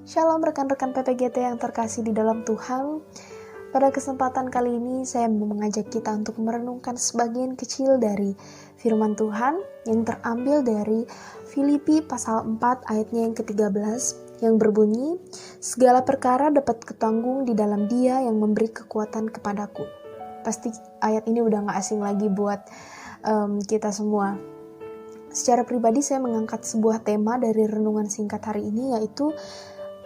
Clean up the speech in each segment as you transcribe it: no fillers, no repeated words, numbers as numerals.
Shalom rekan-rekan PPGT yang terkasih di dalam Tuhan. Pada kesempatan kali ini saya mau mengajak kita untuk merenungkan sebagian kecil dari firman Tuhan yang terambil dari Filipi pasal 4 ayatnya yang ke-13 yang berbunyi, segala perkara dapat kutanggung di dalam Dia yang memberi kekuatan kepadaku. Pasti ayat ini udah gak asing lagi buat kita semua. Secara pribadi saya mengangkat sebuah tema dari renungan singkat hari ini, yaitu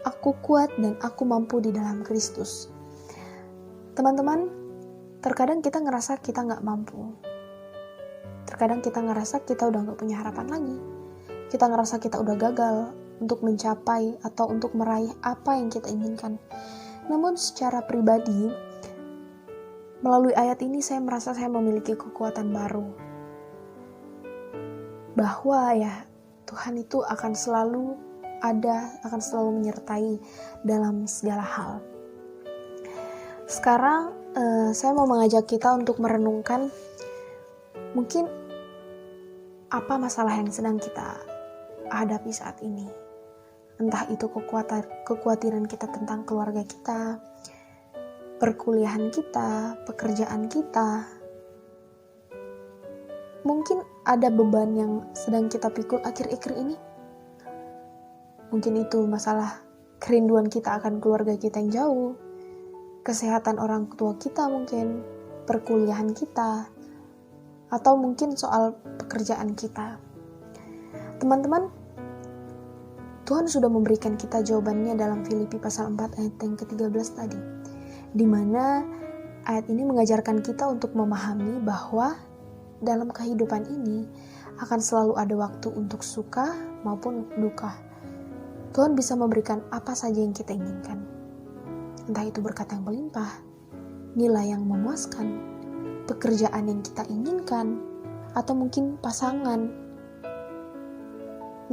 Aku kuat dan aku mampu di dalam Kristus. Teman-teman, terkadang kita ngerasa kita gak mampu. Terkadang kita ngerasa kita udah gak punya harapan lagi. Kita ngerasa kita udah gagal untuk mencapai atau untuk meraih apa yang kita inginkan. Namun secara pribadi, melalui ayat ini saya merasa saya memiliki kekuatan baru. Bahwa Tuhan itu akan selalu akan selalu menyertai dalam segala hal. Sekarang saya mau mengajak kita untuk merenungkan mungkin apa masalah yang sedang kita hadapi saat ini. Entah itu kekhawatiran kita tentang keluarga kita, perkuliahan kita, pekerjaan kita. Mungkin ada beban yang sedang kita pikul akhir-akhir ini. Mungkin itu masalah kerinduan kita akan keluarga kita yang jauh, kesehatan orang tua kita mungkin, perkuliahan kita, atau mungkin soal pekerjaan kita. Teman-teman, Tuhan sudah memberikan kita jawabannya dalam Filipi pasal 4 ayat yang ke-13 tadi, di mana ayat ini mengajarkan kita untuk memahami bahwa dalam kehidupan ini akan selalu ada waktu untuk suka maupun duka. Tuhan bisa memberikan apa saja yang kita inginkan. Entah itu berkat yang melimpah, nilai yang memuaskan, pekerjaan yang kita inginkan, atau mungkin pasangan.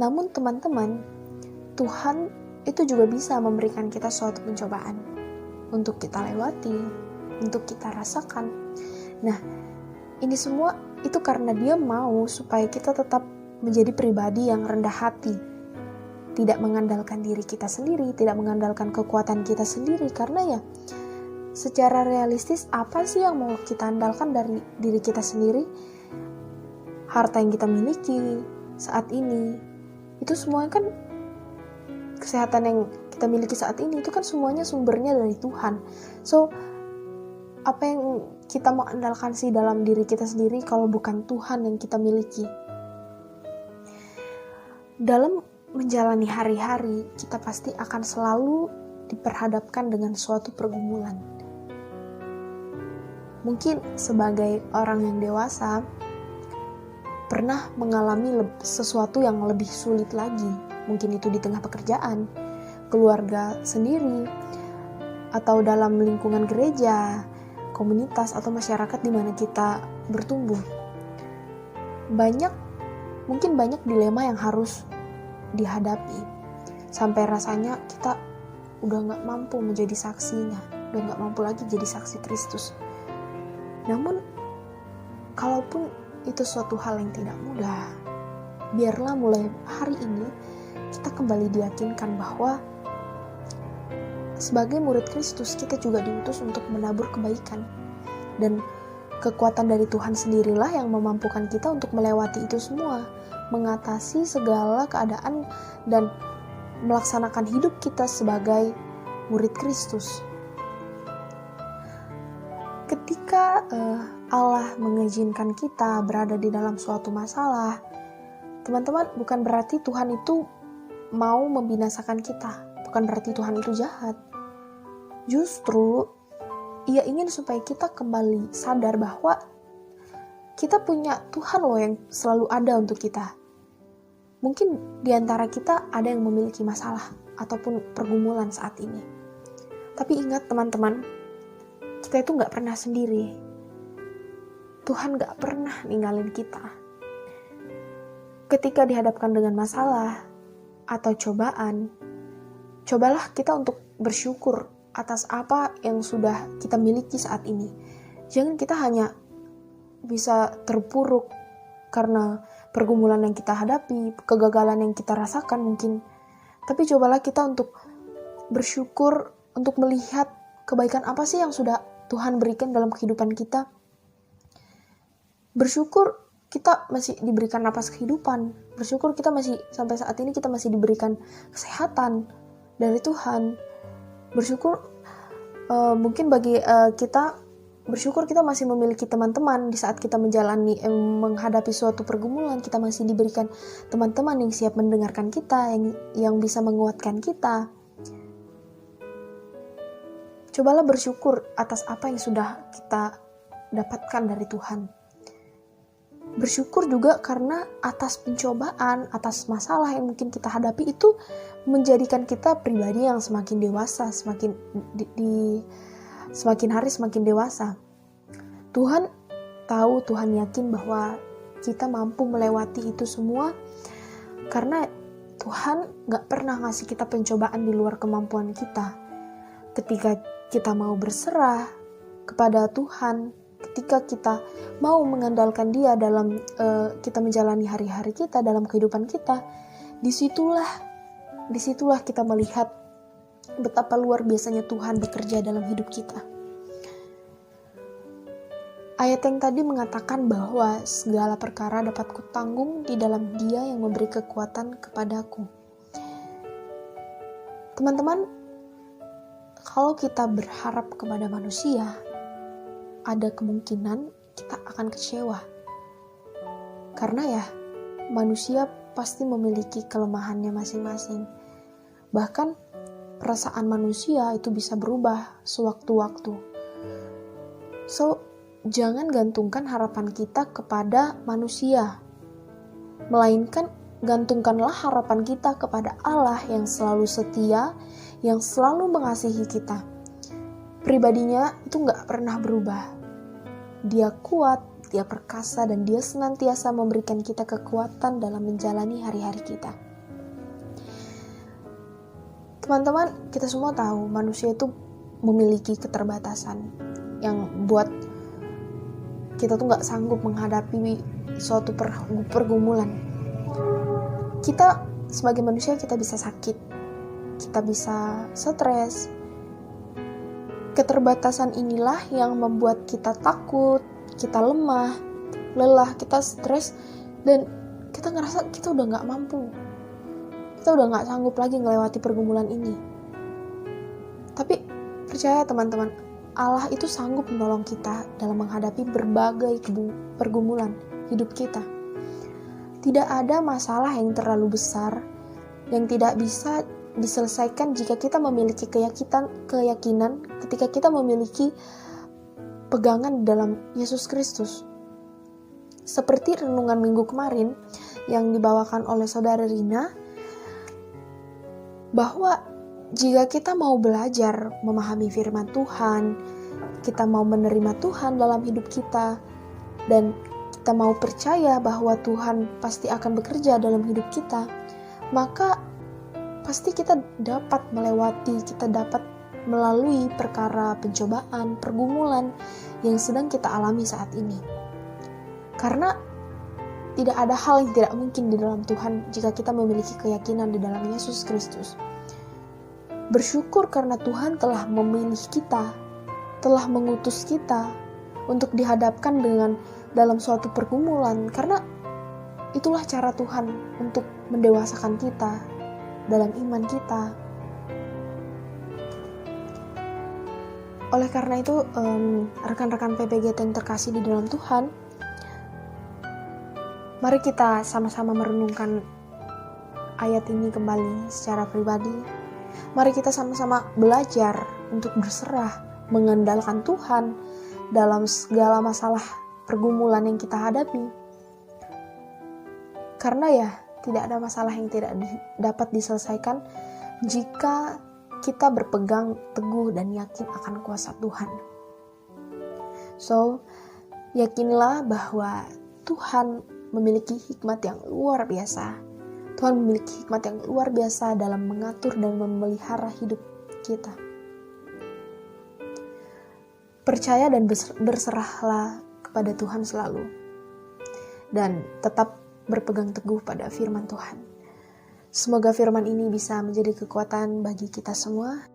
Namun teman-teman, Tuhan itu juga bisa memberikan kita suatu pencobaan untuk kita lewati, untuk kita rasakan. Nah, ini semua itu karena Dia mau supaya kita tetap menjadi pribadi yang rendah hati, tidak mengandalkan diri kita sendiri, tidak mengandalkan kekuatan kita sendiri, karena secara realistis apa sih yang mau kita andalkan dari diri kita sendiri? Harta yang kita miliki saat ini, itu semuanya kan, kesehatan yang kita miliki saat ini itu kan semuanya sumbernya dari Tuhan. So, apa yang kita mau andalkan sih dalam diri kita sendiri kalau bukan Tuhan yang kita miliki? Dalam menjalani hari-hari, kita pasti akan selalu diperhadapkan dengan suatu pergumulan. Mungkin sebagai orang yang dewasa, pernah mengalami sesuatu yang lebih sulit lagi. Mungkin itu di tengah pekerjaan, keluarga sendiri, atau dalam lingkungan gereja, komunitas, atau masyarakat di mana kita bertumbuh. Mungkin banyak dilema yang harus dihadapi, sampai rasanya kita udah gak mampu menjadi saksinya, udah gak mampu lagi jadi saksi Kristus. Namun, kalaupun itu suatu hal yang tidak mudah, biarlah mulai hari ini kita kembali diyakinkan bahwa sebagai murid Kristus, kita juga diutus untuk menabur kebaikan, dan kekuatan dari Tuhan sendirilah yang memampukan kita untuk melewati itu semua, mengatasi segala keadaan dan melaksanakan hidup kita sebagai murid Kristus. Ketika Allah mengizinkan kita berada di dalam suatu masalah, teman-teman, bukan berarti Tuhan itu mau membinasakan kita, bukan berarti Tuhan itu jahat. Justru Ia ingin supaya kita kembali sadar bahwa kita punya Tuhan loh yang selalu ada untuk kita. Mungkin di antara kita ada yang memiliki masalah ataupun pergumulan saat ini. Tapi ingat teman-teman, kita itu gak pernah sendiri. Tuhan gak pernah ninggalin kita. Ketika dihadapkan dengan masalah atau cobaan, cobalah kita untuk bersyukur atas apa yang sudah kita miliki saat ini. Jangan kita hanya bisa terpuruk karena pergumulan yang kita hadapi, kegagalan yang kita rasakan mungkin. Tapi cobalah kita untuk bersyukur untuk melihat kebaikan apa sih yang sudah Tuhan berikan dalam kehidupan kita. Bersyukur kita masih diberikan napas kehidupan. Bersyukur kita masih sampai saat ini kita masih diberikan kesehatan dari Tuhan. Bersyukur mungkin bagi kita, bersyukur kita masih memiliki teman-teman di saat kita menghadapi suatu pergumulan. Kita masih diberikan teman-teman yang siap mendengarkan kita, yang bisa menguatkan kita. Cobalah bersyukur atas apa yang sudah kita dapatkan dari Tuhan. Bersyukur juga karena atas pencobaan, atas masalah yang mungkin kita hadapi itu menjadikan kita pribadi yang semakin dewasa, semakin hari semakin dewasa. Tuhan tahu, Tuhan yakin bahwa kita mampu melewati itu semua karena Tuhan gak pernah ngasih kita pencobaan di luar kemampuan kita. Ketika kita mau berserah kepada Tuhan, ketika kita mau mengandalkan Dia dalam kita menjalani hari-hari kita, dalam kehidupan kita, disitulah kita melihat betapa luar biasanya Tuhan bekerja dalam hidup kita. Ayat yang tadi mengatakan bahwa segala perkara dapat kutanggung di dalam Dia yang memberi kekuatan kepadaku. Teman-teman, kalau kita berharap kepada manusia, ada kemungkinan kita akan kecewa. Karena ya, manusia pasti memiliki kelemahannya masing-masing. Bahkan perasaan manusia itu bisa berubah sewaktu-waktu. So, jangan gantungkan harapan kita kepada manusia. Melainkan gantungkanlah harapan kita kepada Allah yang selalu setia, yang selalu mengasihi kita. Pribadinya itu gak pernah berubah. Dia kuat, Dia perkasa, dan Dia senantiasa memberikan kita kekuatan dalam menjalani hari-hari kita. Teman-teman, kita semua tahu manusia itu memiliki keterbatasan yang buat kita tuh gak sanggup menghadapi suatu pergumulan. Kita sebagai manusia kita bisa sakit, kita bisa stres. Keterbatasan inilah yang membuat kita takut, kita lemah, lelah, kita stres, dan kita ngerasa kita udah gak mampu. Kita udah gak sanggup lagi ngelewati pergumulan ini. Tapi percaya teman-teman, Allah itu sanggup menolong kita dalam menghadapi berbagai pergumulan hidup kita. Tidak ada masalah yang terlalu besar yang tidak bisa diselesaikan jika kita memiliki keyakinan, ketika kita memiliki pegangan dalam Yesus Kristus. Seperti renungan minggu kemarin yang dibawakan oleh saudara Rina, bahwa jika kita mau belajar memahami firman Tuhan, kita mau menerima Tuhan dalam hidup kita, dan kita mau percaya bahwa Tuhan pasti akan bekerja dalam hidup kita, maka pasti kita dapat melewati, kita dapat melalui perkara pencobaan, pergumulan yang sedang kita alami saat ini. Karena tidak ada hal yang tidak mungkin di dalam Tuhan jika kita memiliki keyakinan di dalam Yesus Kristus. Bersyukur karena Tuhan telah memilih kita, telah mengutus kita untuk dihadapkan dalam suatu pergumulan, karena itulah cara Tuhan untuk mendewasakan kita dalam iman kita. Oleh karena itu, rekan-rekan PPGT yang terkasih di dalam Tuhan, mari kita sama-sama merenungkan ayat ini kembali secara pribadi. Mari kita sama-sama belajar untuk berserah, mengandalkan Tuhan dalam segala masalah pergumulan yang kita hadapi. Karena ya, tidak ada masalah yang tidak dapat diselesaikan jika kita berpegang teguh dan yakin akan kuasa Tuhan. So, yakinlah bahwa Tuhan memiliki hikmat yang luar biasa. Tuhan memiliki hikmat yang luar biasa dalam mengatur dan memelihara hidup kita. Percaya dan berserahlah kepada Tuhan selalu. Dan tetap berpegang teguh pada firman Tuhan. Semoga firman ini bisa menjadi kekuatan bagi kita semua.